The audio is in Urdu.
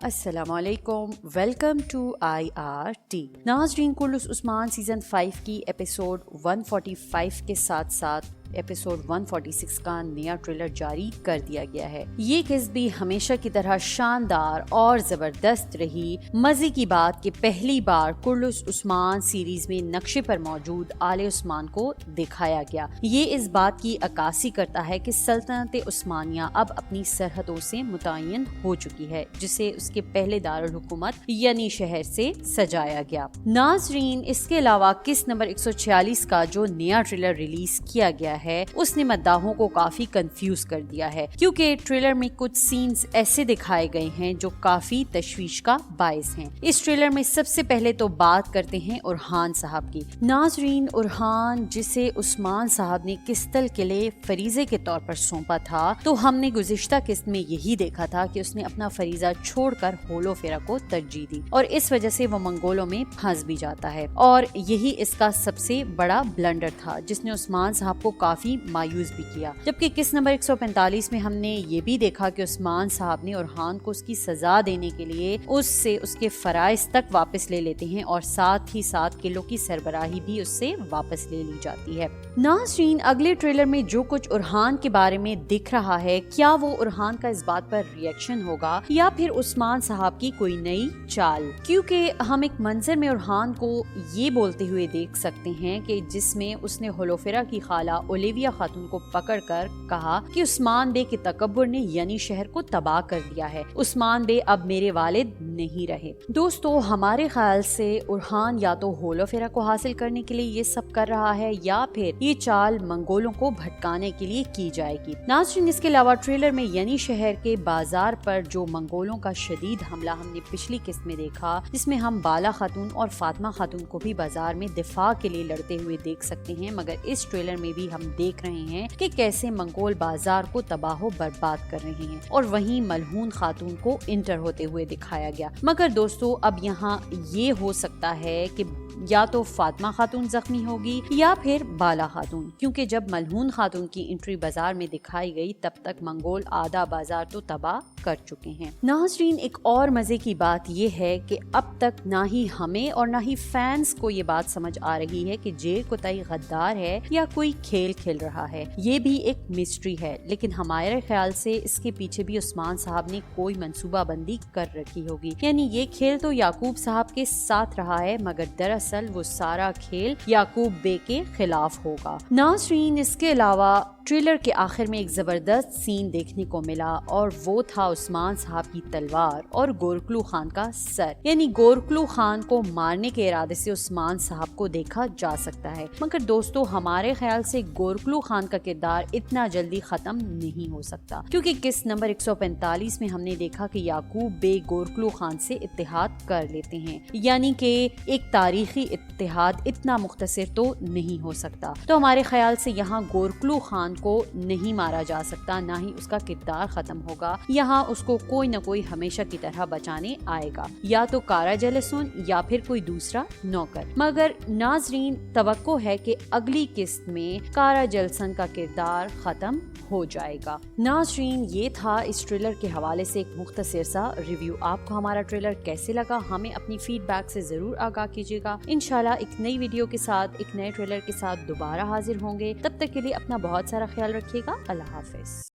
السلام علیکم، welcome to I R T. ناظرین، کلث عثمان سیزن 5 کی ایپیسوڈ 145 کے ساتھ ساتھ ایپیسوڈ 146 کا نیا ٹریلر جاری کر دیا گیا ہے۔ یہ قسط بھی ہمیشہ کی طرح شاندار اور زبردست رہی۔ مزے کی بات کہ پہلی بار کلث عثمان سیریز میں نقشے پر موجود آل عثمان کو دکھایا گیا۔ یہ اس بات کی عکاسی کرتا ہے کہ سلطنت عثمانیہ اب اپنی سرحدوں سے متعین ہو چکی ہے، جسے اس کے پہلے دارالحکومت یعنی شہر سے سجایا گیا۔ ناظرین، اس کے علاوہ قسط نمبر 146 کا جو نیا ٹریلر ریلیز کیا گیا ہے اس نے مداحوں کو کافی کنفیوز کر دیا ہے، کیونکہ ٹریلر میں کچھ سینز ایسے دکھائے گئے ہیں جو کافی تشویش کا باعث ہیں۔ اس ٹریلر میں سب سے پہلے تو بات کرتے ہیں اورحان صاحب کی۔ ناظرین، اورحان جسے عثمان صاحب نے قسطل قلعے فریضے کے طور پر سونپا تھا، تو ہم نے گزشتہ قسط میں یہی دیکھا تھا کہ اس نے اپنا فریضہ چھوڑ کر ہولوفیرا کو ترجیح دی اور اس وجہ سے وہ منگولوں میں پھنس بھی جاتا ہے، اور یہی اس کا سب سے بڑا بلنڈر تھا جس نے عثمان صاحب کو کافی مایوس بھی کیا۔ جبکہ قسط نمبر 145 میں ہم نے یہ بھی دیکھا کہ عثمان صاحب نے اورحان کو اس کی سزا دینے کے لیے اس سے اس کے فرائض تک واپس لے لیتے ہیں، اور ساتھ ہی ساتھ قلعوں کی سربراہی بھی اس سے واپس لے لی جاتی ہے۔ ناظرین، اگلے ٹریلر میں جو کچھ اورحان کے بارے میں دکھ رہا ہے، کیا وہ اورحان کا اس بات پر ریئیکشن ہوگا یا پھر عثمان صاحب کی کوئی نئی چال؟ کیونکہ ہم ایک منظر میں اورحان کو یہ بولتے ہوئے دیکھ سکتے ہیں کہ جس میں اس نے ہولوفیرا کی خالہ اولیویا خاتون کو پکڑ کر کہا کہ عثمان بے کے تکبر نے یعنی شہر کو تباہ کر دیا ہے، عثمان بے اب میرے والد نہیں رہے۔ دوستو، ہمارے خیال سے اورحان یا تو ہولوفیرا کو حاصل کرنے کے لیے یہ سب کر رہا ہے یا پھر یہ چال منگولوں کو بھٹکانے کے لیے کی جائے گی۔ ناظرین، اس کے علاوہ ٹریلر میں یعنی شہر کے بازار پر جو منگولوں کا شدید حملہ ہم نے پچھلی قسط میں دیکھا، جس میں ہم بالا خاتون اور فاطمہ خاتون کو بھی بازار میں دفاع کے لیے لڑتے ہوئے دیکھ سکتے ہیں، مگر اس ٹریلر میں بھی ہم دیکھ رہے ہیں کہ کیسے منگول بازار کو تباہ و برباد کر رہے ہیں، اور وہیں ملعون خاتون کو انٹر ہوتے ہوئے دکھایا گیا۔ مگر دوستو، اب یہاں یہ ہو سکتا ہے کہ یا تو فاطمہ خاتون زخمی ہوگی یا پھر بالا خاتون، کیونکہ جب ملعون خاتون کی انٹری بازار میں دکھائی گئی تب تک منگول آدھا بازار تو تباہ کر چکے ہیں۔ ناظرین، ایک اور مزے کی بات یہ ہے کہ اب تک نہ ہی ہمیں اور نہ ہی فینس کو یہ بات سمجھ آ رہی ہے کہ جے کوتائی غدار ہے یا کوئی کھیل کھیل رہا ہے۔ یہ بھی ایک مسٹری ہے، لیکن ہمارے خیال سے اس کے پیچھے بھی عثمان صاحب نے کوئی منصوبہ بندی کر رکھی ہوگی، یعنی یہ کھیل تو یعقوب صاحب کے ساتھ رہا ہے، مگر دراصل وہ سارا کھیل یعقوب بے کے خلاف ہوگا۔ ناظرین، اس کے علاوہ ٹریلر کے آخر میں ایک زبردست سین دیکھنے کو ملا، اور وہ تھا عثمان صاحب کی تلوار اور گورکلو خان کا سر، یعنی گورکلو خان کو مارنے کے ارادے سے عثمان صاحب کو دیکھا جا سکتا ہے۔ مگر دوستو، ہمارے خیال سے گورکلو خان کا کردار اتنا جلدی ختم نہیں ہو سکتا، کیونکہ قسط نمبر 145 میں ہم نے دیکھا کہ یعقوب بے گورکلو خان سے اتحاد کر لیتے ہیں، یعنی کہ ایک تاریخی اتحاد اتنا مختصر تو نہیں ہو سکتا۔ تو ہمارے خیال سے یہاں گورکلو خان کو نہیں مارا جا سکتا، نہ ہی اس کا کردار ختم ہوگا، یہاں اس کو کوئی نہ کوئی ہمیشہ کی طرح بچانے آئے گا، یا تو کارا جلسون یا پھر کوئی دوسرا نوکر۔ مگر ناظرین، توقع ہے کہ اگلی قسط میں کارا جلسن کا کردار ختم ہو جائے گا۔ ناظرین، یہ تھا اس ٹریلر کے حوالے سے ایک مختصر سا ریویو۔ آپ کو ہمارا ٹریلر کیسے لگا؟ ہمیں اپنی فیڈ بیک سے ضرور آگاہ کیجیے گا۔ انشاءاللہ ایک نئی ویڈیو کے ساتھ، ایک نئے ٹریلر کے ساتھ دوبارہ حاضر ہوں گے۔ تب تک کے لیے اپنا بہت سارا خیال رکھیے گا۔ اللہ حافظ۔